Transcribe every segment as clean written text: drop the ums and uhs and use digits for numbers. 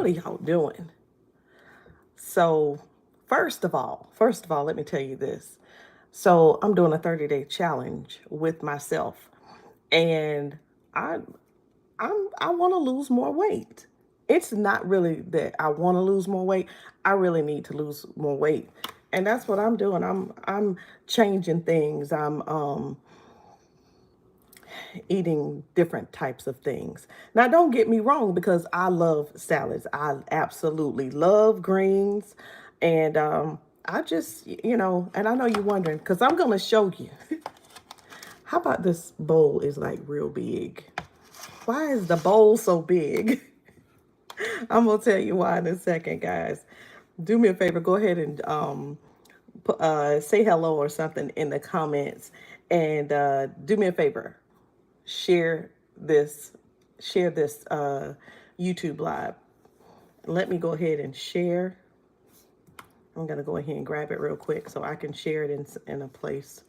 what are y'all doing? So, first of all, let me tell you this. So, I'm doing a 30-day challenge with myself, and I I want to lose more weight. It's not really that I want to lose more weight. I really need to lose more weight. And that's what I'm doing. I'm changing things. I'm eating different types of things. Now, don't get me wrong, because I love salads. I absolutely love greens. And I just, and I know you're wondering, because I'm going to show you. How about this bowl is like real big? Why is the bowl so big? I'm going to tell you why in a second, guys. Do me a favor, go ahead and say hello or something in the comments. And do me a favor, share this share this YouTube live. Let me go ahead and share. I'm gonna go ahead and grab it real quick so I can share it in a place.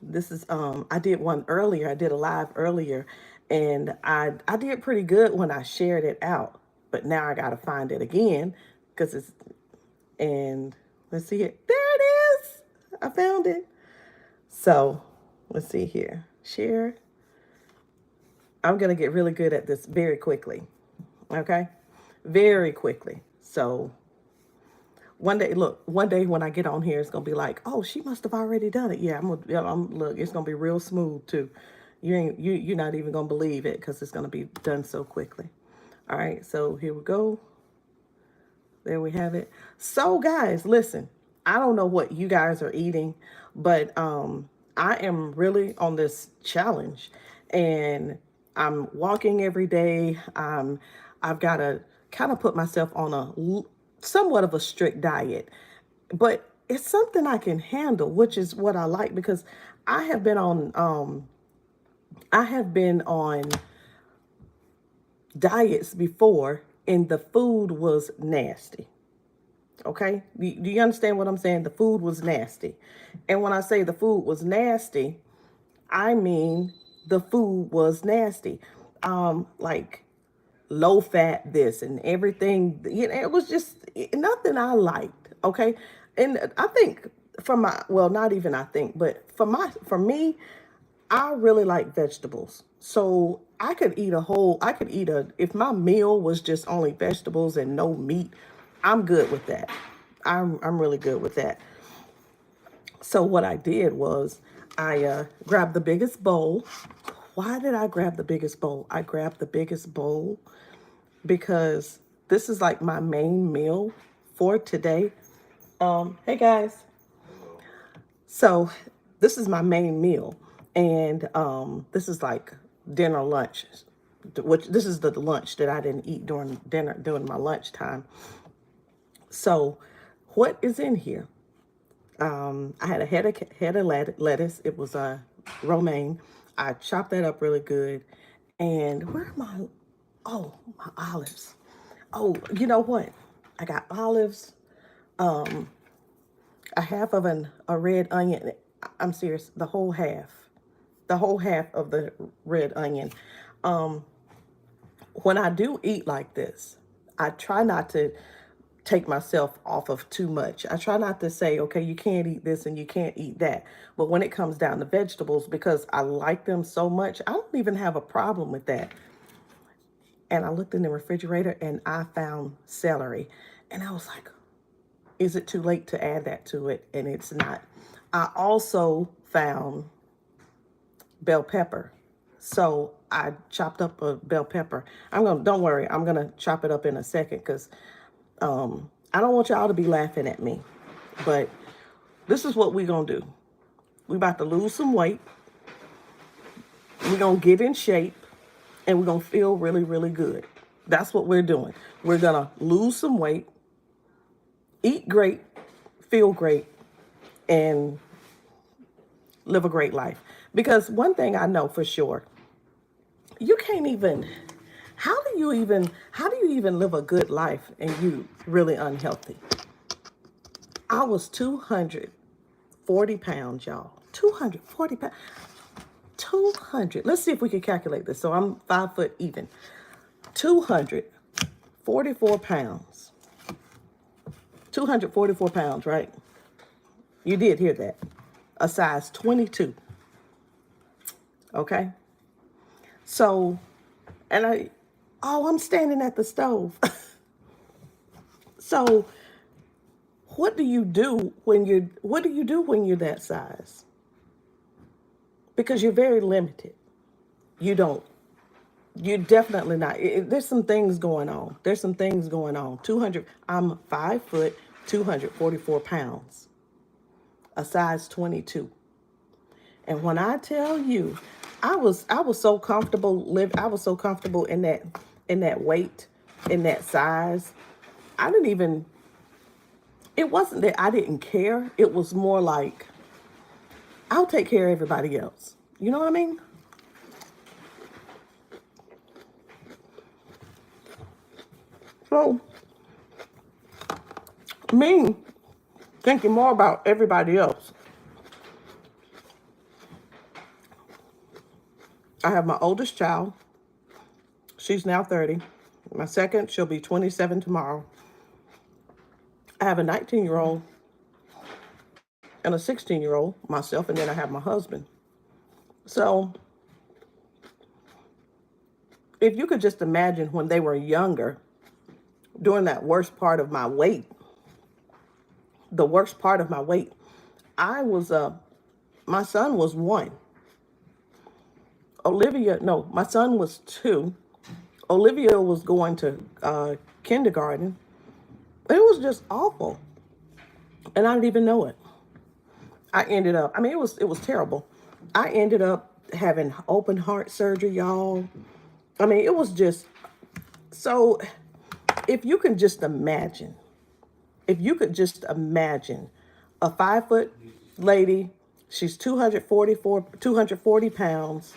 This is I did one earlier. I did a live earlier, and I did pretty good when I shared it out. But now I gotta find it again because it's and let's see it. There it is. I found it. So let's see here. Share. I'm going to get really good at this very quickly. Okay? Very quickly. So one day when I get on here, it's going to be like, oh, she must have already done it. Yeah, look, it's going to be real smooth too. You're not even going to believe it because it's going to be done so quickly. All right, so here we go. There we have it. So guys, listen, I don't know what you guys are eating, but I am really on this challenge, and I'm walking every day. I've got to kind of put myself on somewhat of a strict diet, but it's something I can handle, which is what I like, because I have been on diets before, and the food was nasty. Okay? Do you understand what I'm saying? The food was nasty. And when I say the food was nasty, I mean the food was nasty. Like low fat this and everything. It was just nothing I liked. Okay? And I think not even I think, but for me, I really like vegetables. So if my meal was just only vegetables and no meat, I'm good with that. I'm really good with that. So what I did was I grabbed the biggest bowl. Why did I grab the biggest bowl? I grabbed the biggest bowl because this is like my main meal for today. Hey guys. So this is my main meal, and this is like dinner lunch, which this is the lunch that I didn't eat during my lunchtime. So what is in here? I had a head of lettuce. It was a romaine. I chopped that up really good. And where are my my olives? Oh, you know what? I got olives, a half of a red onion. I'm serious, the whole half of the red onion. When I do eat like this, I try not to take myself off of too much. I try not to say, okay, you can't eat this and you can't eat that. But when it comes down to vegetables, because I like them so much, I don't even have a problem with that. And I looked in the refrigerator and I found celery. And I was like, is it too late to add that to it? And it's not. I also found bell pepper. So I chopped up a bell pepper. Don't worry, I'm gonna chop it up in a second, because I don't want y'all to be laughing at me. But this is what we're gonna do. We're about to lose some weight. We're gonna get in shape, and we're gonna feel really, really good. That's what we're doing. We're gonna lose some weight, eat great, feel great, and live a great life. Because one thing I know for sure, you can't even how do you even live a good life and you really unhealthy? I was 240 pounds, y'all. 240 pounds. 200. Let's see if we can calculate this. So I'm 5 foot even. 240 244 pounds. 244 pounds, right? You did hear that. A size 22. Okay? So, I'm standing at the stove. So, what do you do when you're that size? Because you're very limited. You're definitely not. There's some things going on. There's some things going on. I'm 5 foot, 244 pounds, a size 22. And when I tell you, I was so comfortable I was so comfortable in that weight, in that size. I didn't even, it wasn't that I didn't care. It was more like, I'll take care of everybody else. You know what I mean? So, me thinking more about everybody else. I have my oldest child. She's now 30. My second, she'll be 27 tomorrow. I have a 19-year-old and a 16-year-old, myself, and then I have my husband. So, if you could just imagine when they were younger, during that worst part of my weight, the worst part of my weight, my son was 1. My son was 2. Olivia was going to kindergarten. It was just awful. And I didn't even know it. It was terrible. I ended up having open heart surgery, y'all. It was just, so if you could just imagine a 5 foot lady, she's 240 pounds,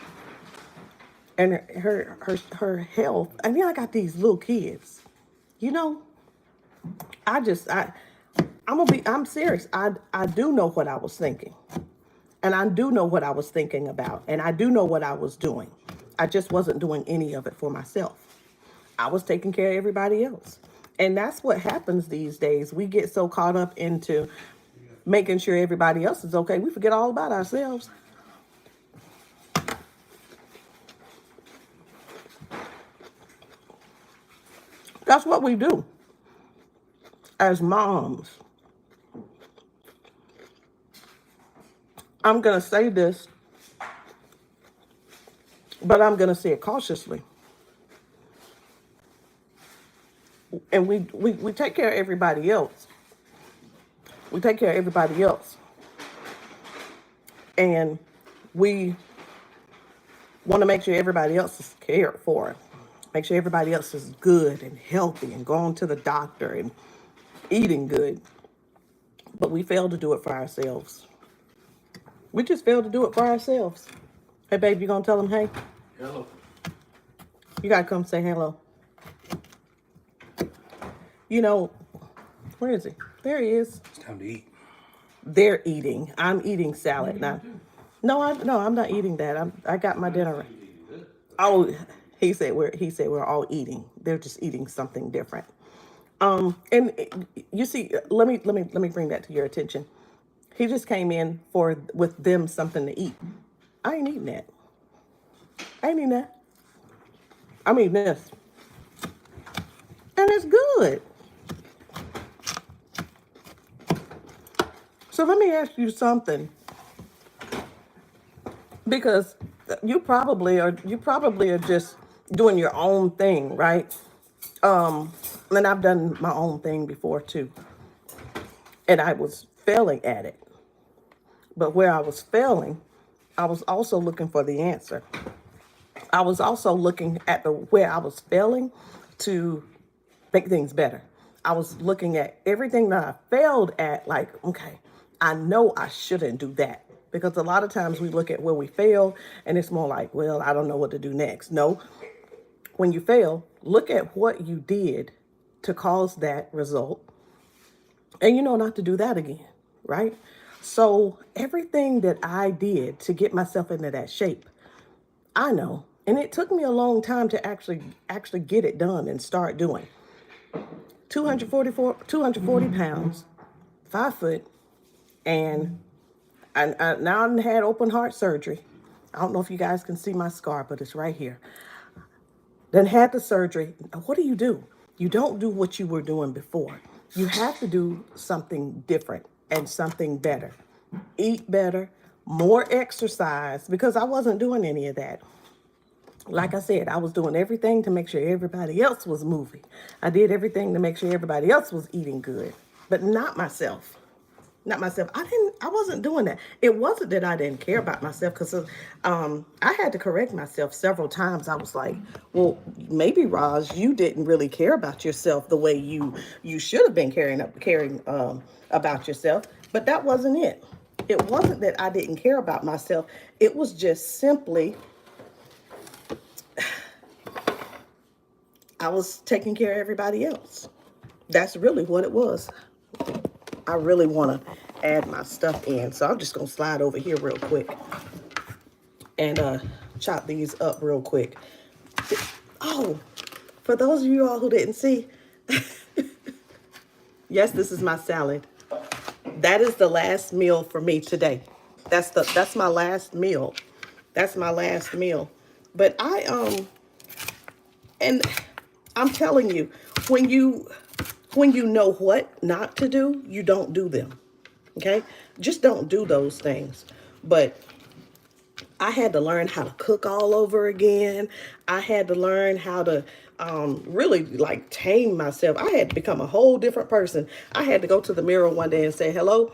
and her health. And then I got these little kids, I'm serious. I do know what I was thinking. And I do know what I was thinking about. And I do know what I was doing. I just wasn't doing any of it for myself. I was taking care of everybody else. And that's what happens these days. We get so caught up into making sure everybody else is okay, we forget all about ourselves. That's what we do as moms. I'm going to say this, but I'm going to say it cautiously. And we take care of everybody else. We take care of everybody else. And we want to make sure everybody else is cared for. Make sure everybody else is good and healthy and going to the doctor and eating good. But we fail to do it for ourselves. We just fail to do it for ourselves. Hey, babe, you gonna tell them, hey? Hello. You gotta come say hello. Where is he? There he is. It's time to eat. They're eating. I'm eating salad now. No, I'm not eating that. I got my dinner. Oh, he said we're all eating. They're just eating something different. And you see, let me bring that to your attention. He just came in with them something to eat. I ain't eating that. I'm eating this. And it's good. So let me ask you something. Because you probably are just doing your own thing, right? And I've done my own thing before too. And I was failing at it. But where I was failing, I was also looking for the answer. I was also looking at where I was failing to make things better. I was looking at everything that I failed at, like, okay, I know I shouldn't do that. Because a lot of times we look at where we fail and it's more like, well, I don't know what to do next. No, when you fail, look at what you did to cause that result. And you know not to do that again, right? So everything that I did to get myself into that shape, I know. And it took me a long time to actually get it done and start doing. 240 pounds, 5 foot, and I now I had open heart surgery. I don't know if you guys can see my scar, but it's right here. Then had the surgery. What do? You don't do what you were doing before. You have to do something different and something better. Eat better, more exercise, because I wasn't doing any of that. Like I said, I was doing everything to make sure everybody else was moving. I did everything to make sure everybody else was eating good, but not myself. Not myself. I wasn't doing that. It wasn't that I didn't care about myself, because I had to correct myself several times. I was like, well, maybe Roz, you didn't really care about yourself the way you should have been caring about yourself. But that wasn't it. It wasn't that I didn't care about myself. It was just simply I was taking care of everybody else. That's really what it was. I really want to add my stuff in. So I'm just going to slide over here real quick and chop these up real quick. Oh, for those of you all who didn't see, yes, this is my salad. That is the last meal for me today. That's my last meal. That's my last meal. But and I'm telling you, when you know what not to do, you don't do them. Okay? Just don't do those things. But I had to learn how to cook all over again. I had to learn how to really like tame myself. I had to become a whole different person. I had to go to the mirror one day and say, hello,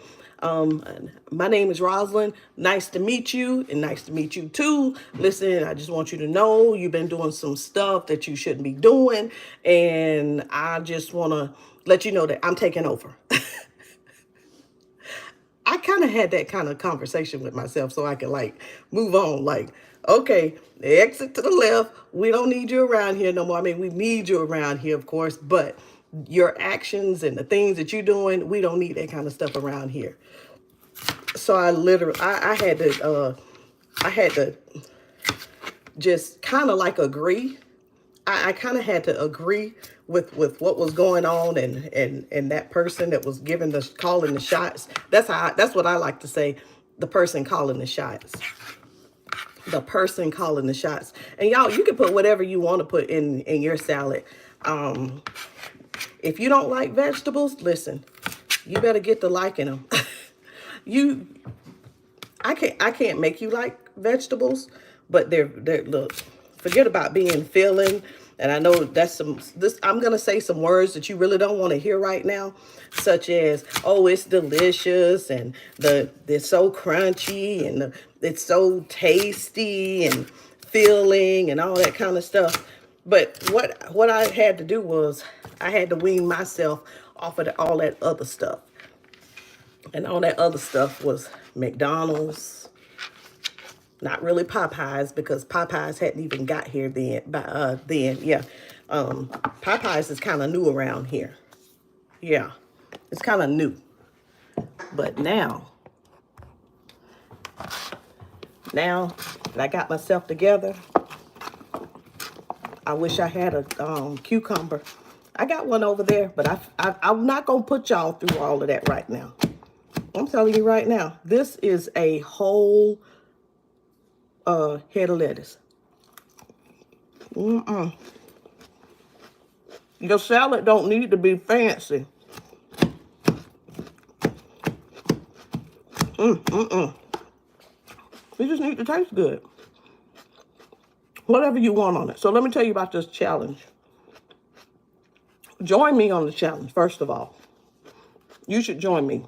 my name is Rosalind. Nice to meet you, and nice to meet you too. Listen, I just want you to know you've been doing some stuff that you shouldn't be doing, and I just want to let you know that I'm taking over. I kind of had that kind of conversation with myself so I could like move on. Like, okay, exit to the left. We don't need you around here no more. I mean, we need you around here, of course, but your actions and the things that you're doing, we don't need that kind of stuff around here. So I literally, I had to just kind of like agree. I kind of had to agree with what was going on, and that person that was giving the calling the shots. That's what I like to say. The person calling the shots. The person calling the shots. And y'all, you can put whatever you want to put in your salad. If you don't like vegetables, listen, you better get to liking them. I can't make you like vegetables, but they're look, forget about being filling. And I know I'm gonna say some words that you really don't want to hear right now, such as, oh, it's delicious, and it's so crunchy, and it's so tasty and filling and all that kind of stuff. But what I had to do was I had to wean myself off of all that other stuff. And all that other stuff was McDonald's, not really Popeyes, because Popeyes hadn't even got here then. Yeah, Popeyes is kind of new around here. Yeah, it's kind of new. But now that I got myself together, I wish I had a cucumber. I got one over there, but I'm not gonna put y'all through all of that right now. I'm telling you right now, this is a whole head of lettuce. Your salad don't need to be fancy. It just need to taste good. Whatever you want on it. So let me tell you about this challenge. Join me on the challenge, first of all. You should join me.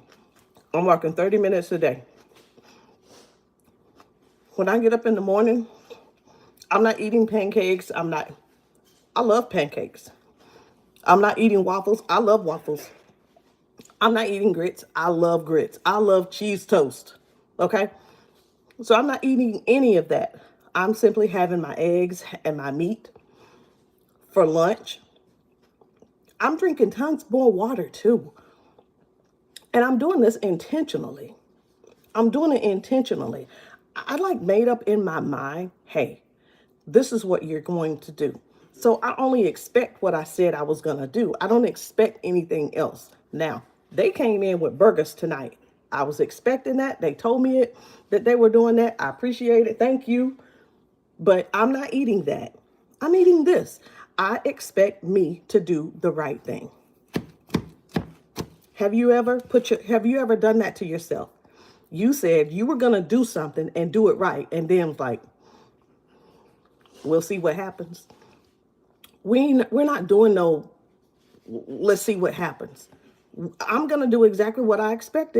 I'm working 30 minutes a day. When I get up in the morning, I'm not eating pancakes. I love pancakes. I'm not eating waffles. I love waffles. I'm not eating grits. I love grits. I love cheese toast. Okay? So I'm not eating any of that. I'm simply having my eggs and my meat for lunch. I'm drinking tons more water too. And I'm doing this intentionally. I'm doing it intentionally. I like made up in my mind, hey, this is what you're going to do. So I only expect what I said I was going to do. I don't expect anything else. Now, they came in with burgers tonight. I was expecting that. They told me that they were doing that. I appreciate it. Thank you. But I'm not eating that. I'm eating this. I expect me to do the right thing. Have you ever done that to yourself? You said you were going to do something and do it right, and then like, we'll see what happens. We're not doing no, let's see what happens. I'm going to do exactly what I expect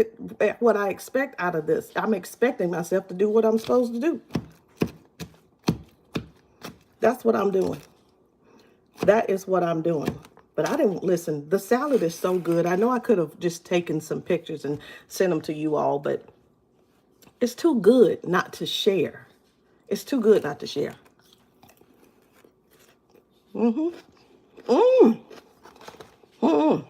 out of this. I'm expecting myself to do what I'm supposed to do. That's what I'm doing. That is what I'm doing. But I didn't listen. The salad is so good. I know I could have just taken some pictures and sent them to you all, but it's too good not to share. It's too good not to share. Mm-hmm. Mm. Mm.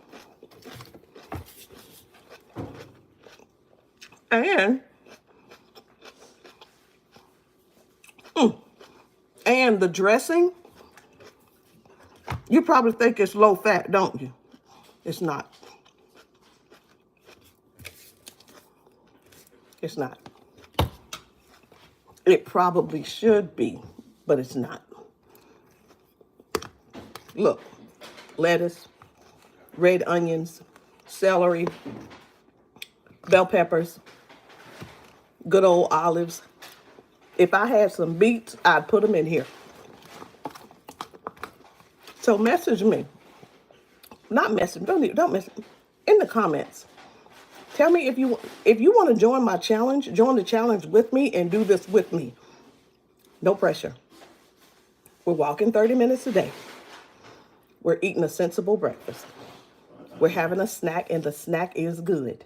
And and the dressing, you probably think it's low fat, don't you? It's not. It's not. It probably should be, but it's not. Look, lettuce, red onions, celery, bell peppers, good old olives. If I had some beets, I'd put them in here. So message me. Not message, don't message, in the comments. Tell me if you want to join my challenge, join the challenge with me and do this with me. No pressure. We're walking 30 minutes a day. We're eating a sensible breakfast. We're having a snack, and the snack is good.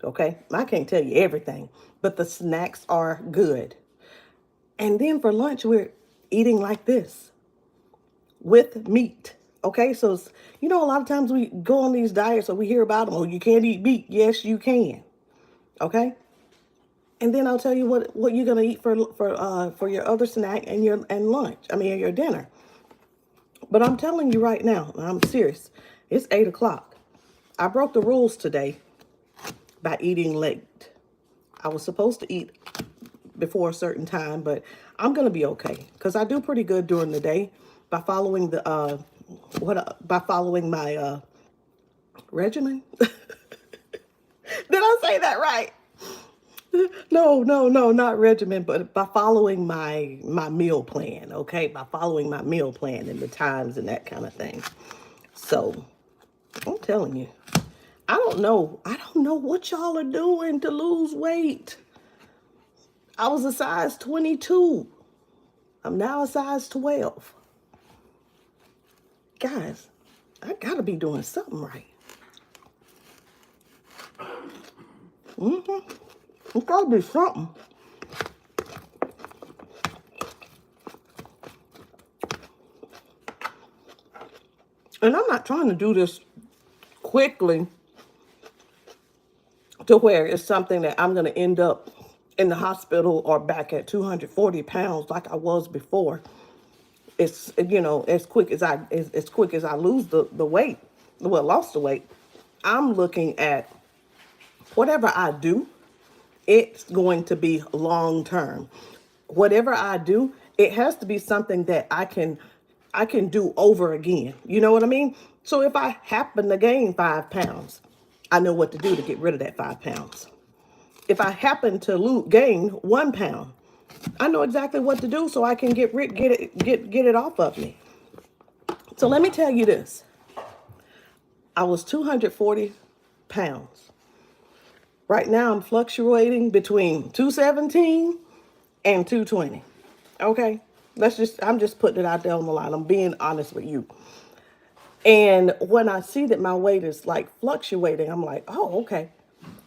Okay? I can't tell you everything, but the snacks are good. And then for lunch, we're eating like this with meat. Okay? So, a lot of times we go on these diets or we hear about them. Oh, you can't eat meat. Yes, you can. Okay? And then I'll tell you what you're gonna eat for your other snack and your dinner. But I'm telling you right now, I'm serious. It's 8 o'clock. I broke the rules today by eating late. I was supposed to eat before a certain time, but I'm gonna be okay because I do pretty good during the day by following my regimen. Did I say that right? No, not regimen, but by following my meal plan, okay? By following my meal plan and the times and that kind of thing. So, I'm telling you, I don't know what y'all are doing to lose weight. I was a size 22. I'm now a size 12. Guys, I gotta be doing something right. It's gotta be something. And I'm not trying to do this quickly to where it's something that I'm going to end up in the hospital or back at 240 pounds like I was before. It's, as quick as I lose the weight, lost the weight, I'm looking at whatever I do, it's going to be long term. Whatever I do, it has to be something that I can do over again. You know what I mean? So if I happen to gain 5 pounds, I know what to do to get rid of that 5 pounds. If I happen to gain 1 pound, I know exactly what to do so I can get it off of me. So let me tell you this. I was 240 pounds. Right now I'm fluctuating between 217 and 220. Okay? I'm just putting it out there on the line. I'm being honest with you. And when I see that my weight is like fluctuating, I'm like, oh, okay.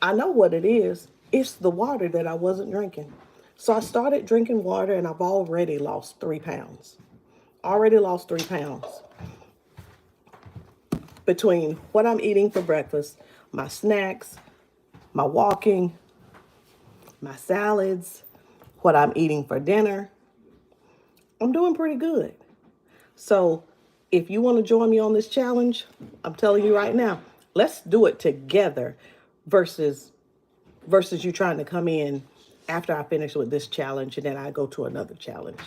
I know what it is. It's the water that I wasn't drinking. So I started drinking water and I've already lost 3 pounds. Already lost 3 pounds. Between what I'm eating for breakfast, my snacks, my walking, my salads, what I'm eating for dinner, I'm doing pretty good. So if you want to join me on this challenge, I'm telling you right now, let's do it together versus you trying to come in after I finish with this challenge and then I go to another challenge.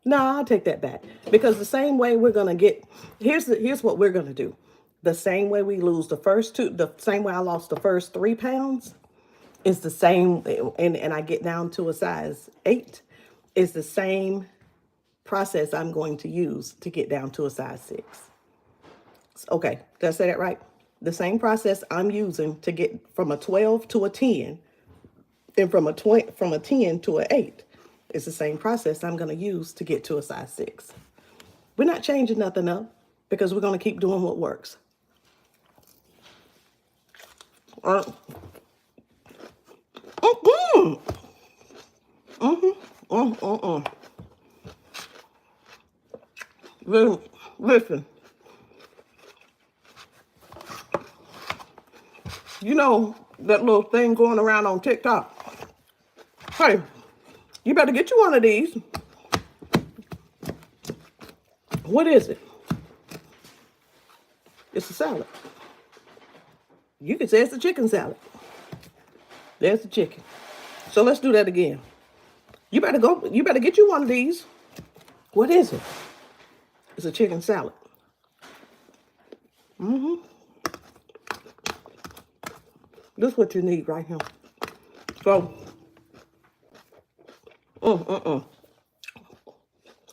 No, I'll take that back. Because the same way we're gonna get here's what we're gonna do. The same way we lose the first two, the same way I lost the first 3 pounds is the same, and I get down to a size 8, is the same process I'm going to use to get down to a size 6. Okay, did I say that right? The same process I'm using to get from a 12 to a 10 and from a 10 to an 8 is the same process I'm going to use to get to a size 6. We're not changing nothing up because we're going to keep doing what works. Listen, you know that little thing going around on TikTok? Hey, you better get you one of these. What is it? It's a salad. You can say it's a chicken salad. There's the chicken. So let's do that again. You better get you one of these. What is it? It's a chicken salad. This is what you need right here. So,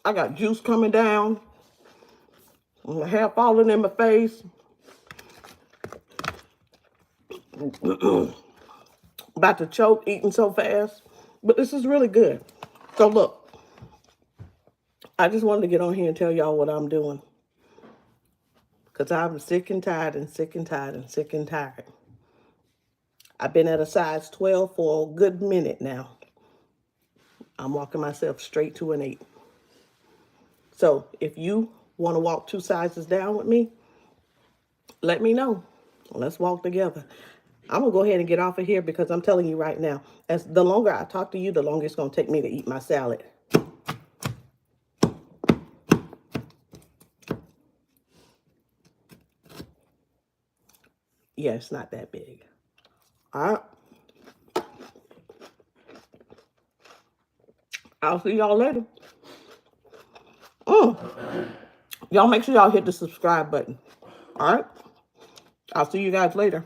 I got juice coming down. My hair falling in my face. About to choke eating so fast. But this is really good. So look, I just wanted to get on here and tell y'all what I'm doing. Because I'm sick and tired and sick and tired and sick and tired. I've been at a size 12 for a good minute now. I'm walking myself straight to an 8. So if you want to walk 2 sizes down with me, let me know. Let's walk together. I'm going to go ahead and get off of here because I'm telling you right now, as the longer I talk to you, the longer it's going to take me to eat my salad. Yeah, it's not that big. All right. I'll see y'all later. Y'all make sure y'all hit the subscribe button. All right. I'll see you guys later.